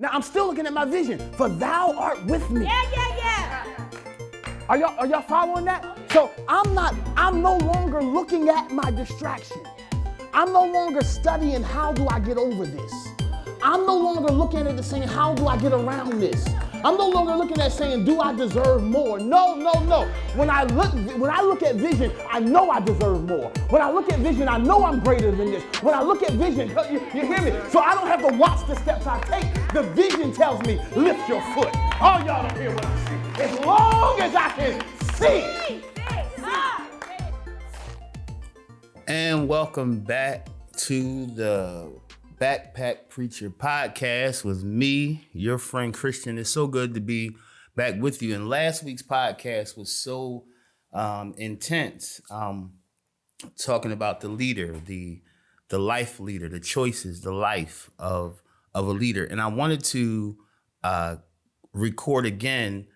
Now I'm still looking at my vision. For thou art with me. Yeah. Are y'all following that? So I'm no longer looking at my distraction. I'm no longer studying how do I get over this. I'm no longer looking at it and saying, how do I get around this? I'm no longer looking at saying, do I deserve more? No. When I look at vision, I know I deserve more. When I look at vision, I know I'm greater than this. When I look at vision, you hear me? So I don't have to watch the steps I take. The vision tells me, lift your foot. Oh, y'all don't hear what I say. As long as I can see. And welcome back to the Backpack Preacher podcast with me, your friend Christian. It's so good to be back with you. And last week's podcast was so intense, talking about the leader, the life leader, the choices, the life of a leader. And I wanted to record again.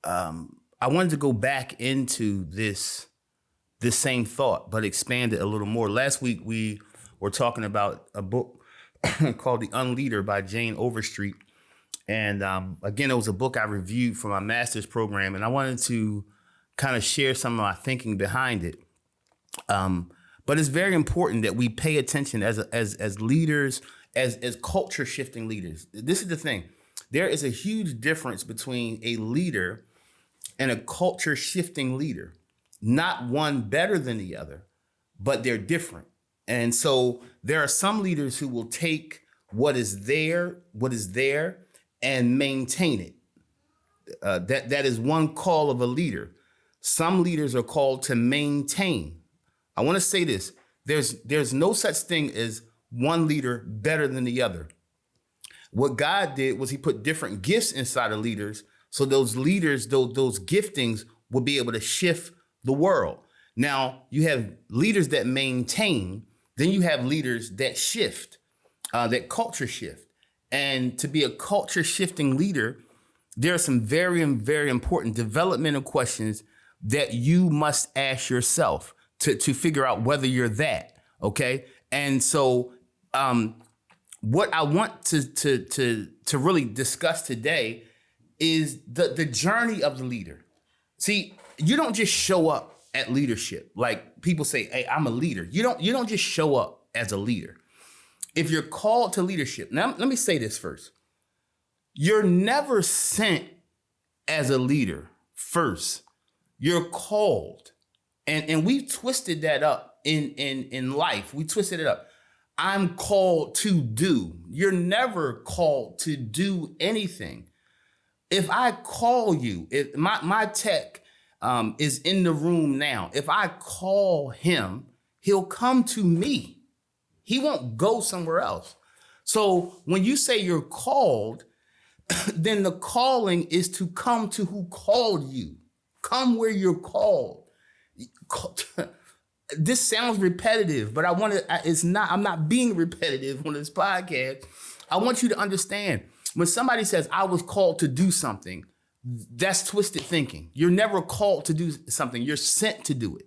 I wanted to go back into this same thought, but expand it a little more. Last week, we were talking about a book called The Unleader by Jane Overstreet. And again, it was a book I reviewed for my master's program, and I wanted to kind of share some of my thinking behind it. But it's very important that we pay attention as leaders, as culture shifting leaders. This is the thing. There is a huge difference between a leader and a culture shifting leader. Not one better than the other, but they're different. And so there are some leaders who will take what is there, and maintain it. That is one call of a leader. Some leaders are called to maintain. I want to say this. There's no such thing as one leader better than the other. What God did was he put different gifts inside of leaders. So those leaders, those giftings will be able to shift the world. Now, you have leaders that maintain, then you have leaders that shift, that culture shift. And to be a culture shifting leader, there are some very, very important developmental questions that you must ask yourself to figure out whether you're that, okay? And so what I want to really discuss today is the journey of the leader. See, you don't just show up at leadership. Like people say, hey, I'm a leader. You don't just show up as a leader. If you're called to leadership, now let me say this first. You're never sent as a leader first. You're called. And we've twisted that up in life. We twisted it up. I'm called to do. You're never called to do anything. If I call you, if my tech is in the room now, if I call him, he'll come to me. He won't go somewhere else. So when you say you're called, then the calling is to come to who called you. Come where you're called. This sounds repetitive, but I'm not being repetitive on this podcast. I want you to understand, when somebody says, I was called to do something, that's twisted thinking. You're never called to do something. You're sent to do it.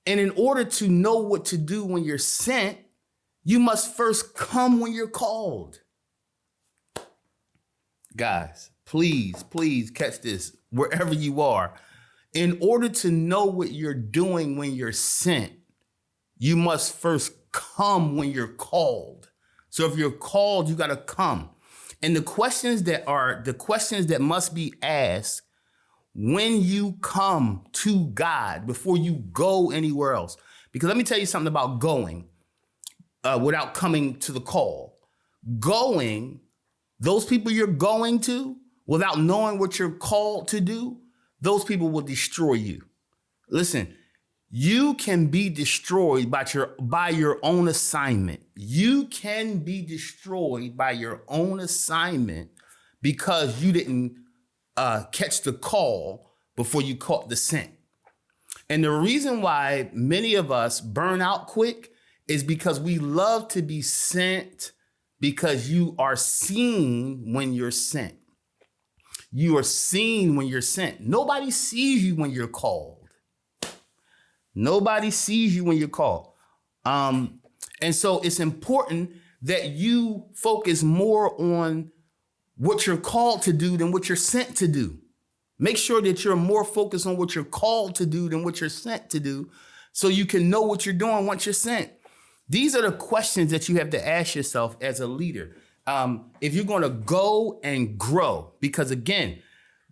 And in order to know what to do when you're sent, you must first come when you're called. Guys, please catch this wherever you are. In order to know what you're doing when you're sent, you must first come when you're called. So if you're called, you got to come. And the questions that must be asked when you come to God before you go anywhere else. Because let me tell you something about going without coming to the call. Going, those people you're going to, without knowing what you're called to do, those people will destroy you. Listen, you can be destroyed by your own assignment. You can be destroyed by your own assignment because you didn't catch the call before you caught the scent. And the reason why many of us burn out quick is because we love to be sent because you are seen when you're sent. You are seen when you're sent. Nobody sees you when you're called. Nobody sees you when you're called. And so it's important that you focus more on what you're called to do than what you're sent to do. Make sure that you're more focused on what you're called to do than what you're sent to do, so you can know what you're doing once you're sent. These are the questions that you have to ask yourself as a leader. If you're going to go and grow, because again,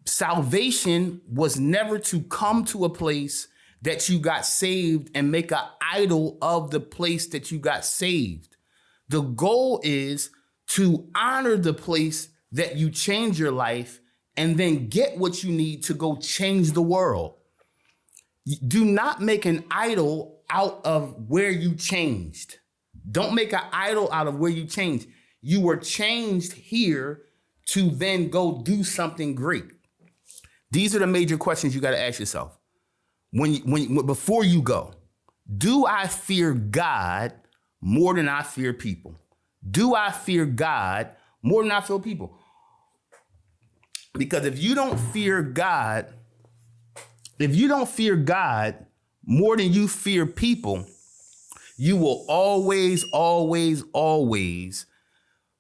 salvation was never to come to a place that you got saved and make an idol of the place that you got saved. The goal is to honor the place that you change your life and then get what you need to go change the world. Do not make an idol out of where you changed. Don't make an idol out of where you changed. You were changed here to then go do something great. These are the major questions you got to ask yourself. Before you go, do I fear God more than I fear people? Do I fear God more than I fear people? Because if you don't fear God more than you fear people, you will always, always, always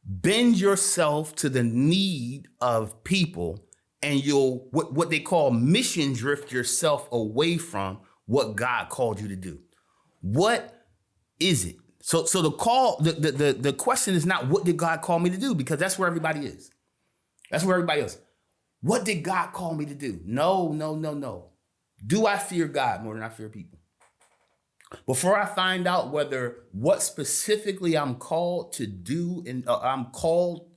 bend yourself to the need of people, and you'll what they call mission drift yourself away from what God called you to do. What is it? So the question is not what did God call me to do, because that's where everybody is. That's where everybody is. What did God call me to do? No. Do I fear God more than I fear people? Before I find out what specifically I'm called to do and I'm called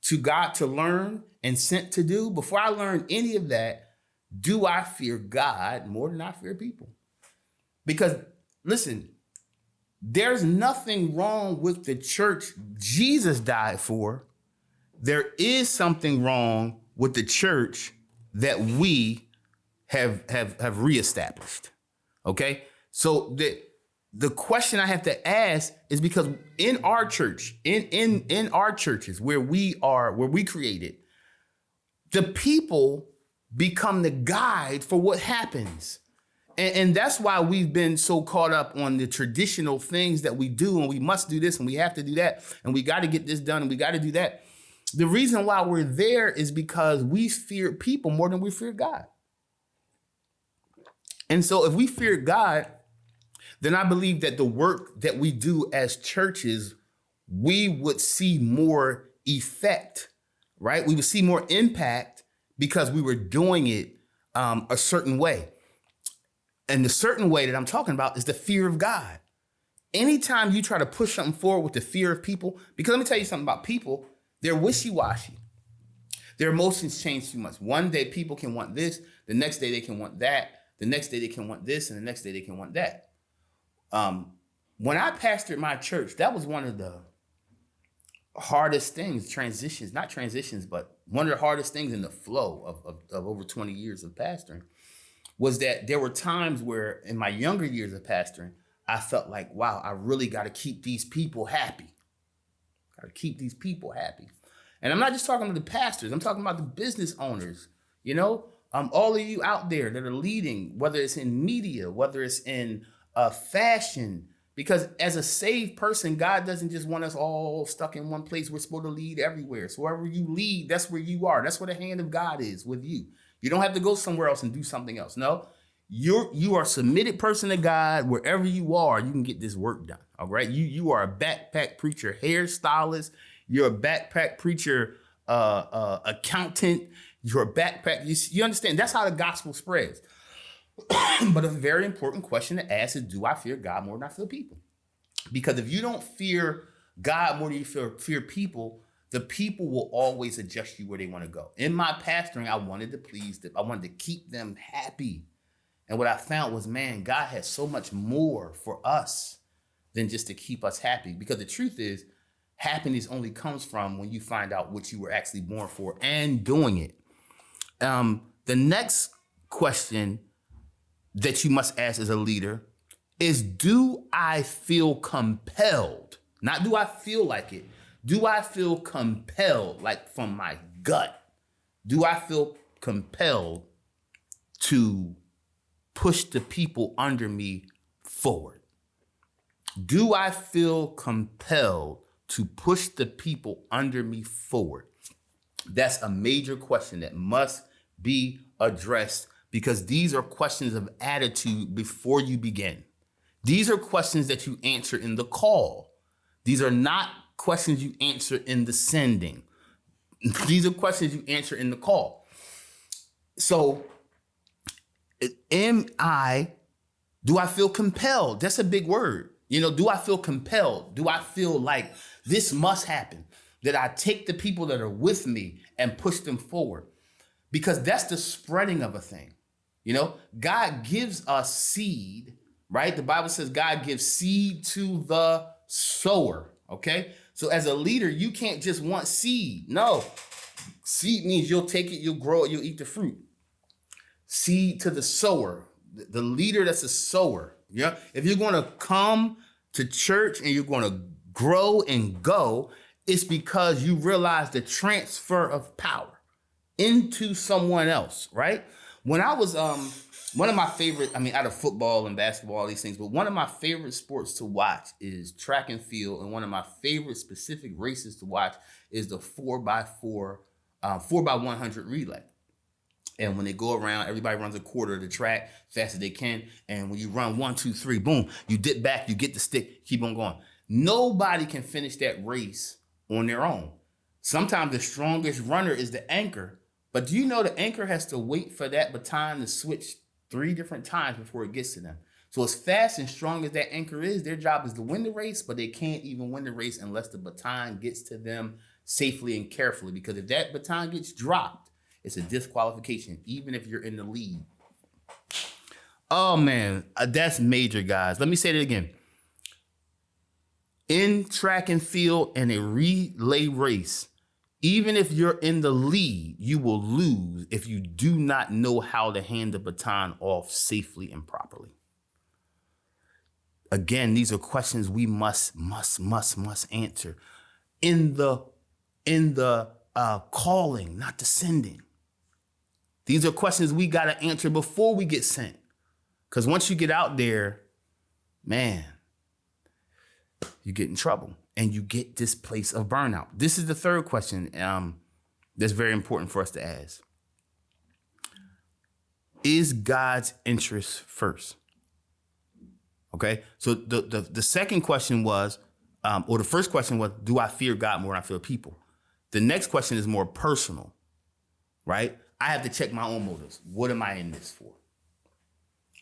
to God to learn and sent to do, before I learn any of that, do I fear God more than I fear people? Because listen, there's nothing wrong with the church Jesus died for. There is something wrong with the church that we have reestablished. Okay? So the question I have to ask is, because in our church, in our churches where we created, the people become the guide for what happens. And that's why we've been so caught up on the traditional things that we do, and we must do this and we have to do that, and we got to get this done and we got to do that. The reason why we're there is because we fear people more than we fear God. And so if we fear God, then I believe that the work that we do as churches, we would see more effect, right? We would see more impact because we were doing it a certain way. And the certain way that I'm talking about is the fear of God. Anytime you try to push something forward with the fear of people, because let me tell you something about people, they're wishy-washy. Their emotions change too much. One day people can want this, the next day they can want that, the next day they can want this, and the next day they can want that. When I pastored my church, that was one of the hardest things, not transitions, but one of the hardest things in the flow of over 20 years of pastoring, was that there were times where in my younger years of pastoring, I felt like, wow, I really got to keep these people happy. Got to keep these people happy. And I'm not just talking to the pastors. I'm talking about the business owners, all of you out there that are leading, whether it's in media, whether it's in fashion, because as a saved person, God doesn't just want us all stuck in one place. We're supposed to lead everywhere. So wherever you lead, that's where you are. That's where the hand of God is with you. You don't have to go somewhere else and do something else. No, you are a submitted person to God. Wherever you are, you can get this work done. All right. You are a backpack preacher, hairstylist. You're a backpack preacher, accountant. You're a backpack. You understand? That's how the gospel spreads. But a very important question to ask is, do I fear God more than I fear people? Because if you don't fear God more than you fear people, the people will always adjust you where they want to go. In my pastoring, I wanted to please them. I wanted to keep them happy. And what I found was, man, God has so much more for us than just to keep us happy. Because the truth is, happiness only comes from when you find out what you were actually born for and doing it. The next question that you must ask as a leader is, do I feel compelled? Not do I feel like it. Do I feel compelled, like from my gut? Do I feel compelled to push the people under me forward? Do I feel compelled to push the people under me forward? That's a major question that must be addressed, because these are questions of attitude before you begin. These are questions that you answer in the call. These are not questions you answer in the sending. These are questions you answer in the call. So, do I feel compelled? That's a big word. Do I feel compelled? Do I feel like this must happen? That I take the people that are with me and push them forward? Because that's the spreading of a thing. God gives us seed, right? The Bible says God gives seed to the sower, okay? So as a leader, you can't just want seed. No, seed means you'll take it, you'll grow it, you'll eat the fruit. Seed to the sower, the leader that's a sower. Yeah. If you're going to come to church and you're going to grow and go, it's because you realize the transfer of power into someone else, right? When I was one of my favorite, out of football and basketball, all these things, but one of my favorite sports to watch is track and field, and one of my favorite specific races to watch is the 4x4, 4x100 relay. And when they go around, everybody runs a quarter of the track fast as they can. And when you run 1, 2, 3, boom, you dip back, you get the stick, keep on going. Nobody can finish that race on their own. Sometimes the strongest runner is the anchor. But do you know the anchor has to wait for that baton to switch 3 different times before it gets to them? So as fast and strong as that anchor is, their job is to win the race, but they can't even win the race unless the baton gets to them safely and carefully. Because if that baton gets dropped, it's a disqualification, even if you're in the lead. Oh man, that's major, guys. Let me say that again. In track and field and a relay race, even if you're in the lead, you will lose if you do not know how to hand the baton off safely and properly. Again, these are questions we must answer in the calling, not the sending. These are questions we got to answer before we get sent. Because once you get out there, man, you get in trouble and you get this place of burnout. This is the third question that's very important for us to ask. Is God's interest first? Okay, so the second question was, or the first question was, do I fear God more than I fear people? The next question is more personal, right? I have to check my own motives. What am I in this for?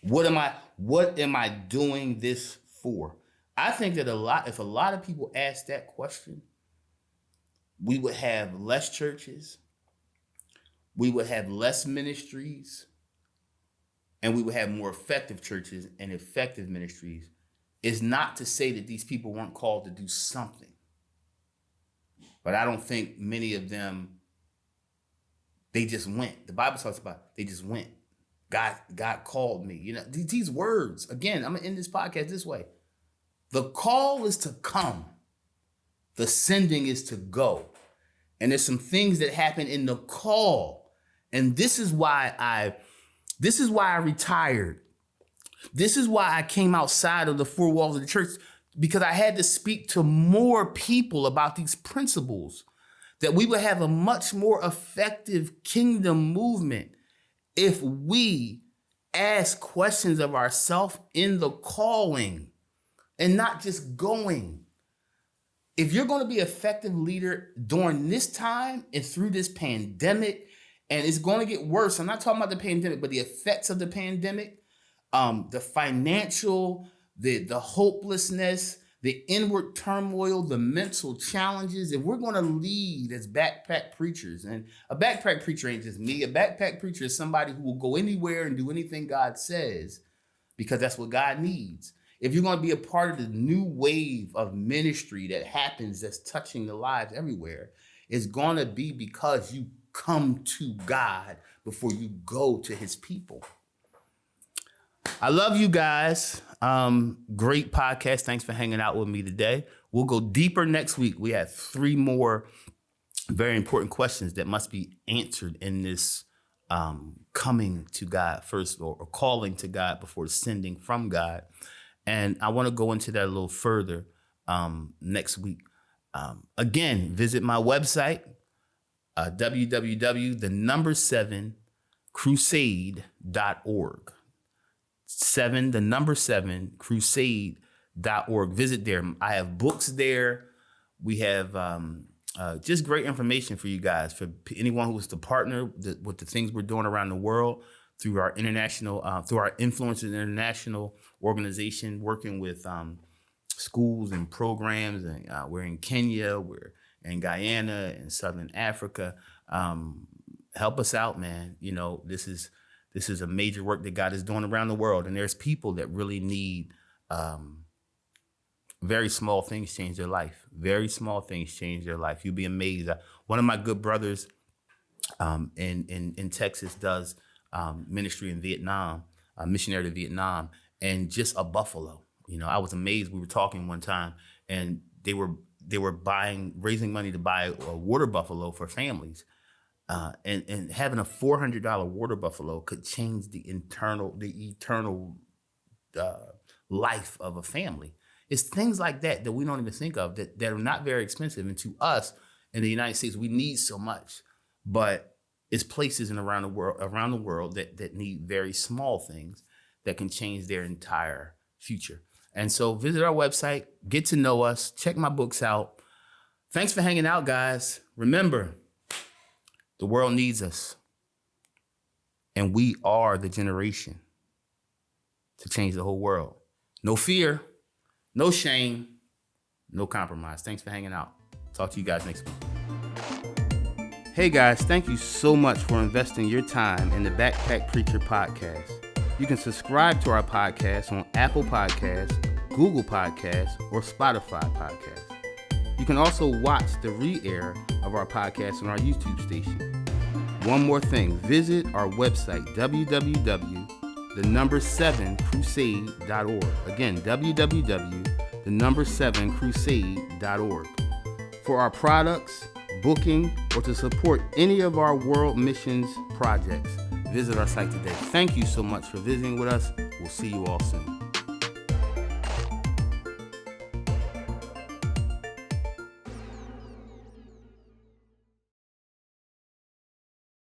What am I doing this for? I think that if a lot of people ask that question, we would have less churches, we would have less ministries, and we would have more effective churches and effective ministries. It's not to say that these people weren't called to do something, but I don't think many of them, they just went. The Bible talks about they just went. God called me. These words, again, I'm going to end this podcast this way. The call is to come. The sending is to go. And there's some things that happen in the call. And this is why I retired. This is why I came outside of the 4 walls of the church, because I had to speak to more people about these principles, that we would have a much more effective kingdom movement if we ask questions of ourselves in the calling and not just going. If you're going to be an effective leader during this time and through this pandemic, and it's going to get worse, I'm not talking about the pandemic, but the effects of the pandemic, the financial, the hopelessness, the inward turmoil, the mental challenges. If we're going to lead as backpack preachers, and a backpack preacher ain't just me, a backpack preacher is somebody who will go anywhere and do anything God says, because that's what God needs. If you're going to be a part of the new wave of ministry that happens, that's touching the lives everywhere, it's going to be because you come to God before you go to his people. I love you guys. Great podcast. Thanks for hanging out with me today. We'll go deeper next week. We have 3 more very important questions that must be answered in this coming to God first, or calling to God before sending from God. And I want to go into that a little further next week. Again, visit my website, www.7crusade.org. 7crusade.org. Visit there. I have books there. We have just great information for you guys, for anyone who wants to partner with the things we're doing around the world through our international, through our Influence International organization, working with schools and programs. And we're in Kenya, we're in Guyana, and Southern Africa. Help us out, man. You know, this is a major work that God is doing around the world, and there's people that really need very small things change their life. Very small things change their life. You'll be amazed. One of my good brothers in Texas does ministry in Vietnam, missionary to Vietnam, and just a buffalo. You know, I was amazed. We were talking one time, and they were raising money to buy a water buffalo for families. And having a $400 water buffalo could change the eternal life of a family. It's things like that we don't even think of that are not very expensive. And to us in the United States, we need so much, but it's places around the world that need very small things that can change their entire future. And so visit our website, get to know us, check my books out. Thanks for hanging out, guys. Remember, the world needs us, and we are the generation to change the whole world. No fear, no shame, no compromise. Thanks for hanging out. Talk to you guys next week. Hey guys, thank you so much for investing your time in the Backpack Preacher podcast. You can subscribe to our podcast on Apple Podcasts, Google Podcasts, or Spotify Podcasts. You can also watch the re-air of our podcast on our YouTube station. One more thing, visit our website, www.7crusade.org. Again, www.7crusade.org. For our products, booking, or to support any of our world missions projects, visit our site today. Thank you so much for visiting with us. We'll see you all soon.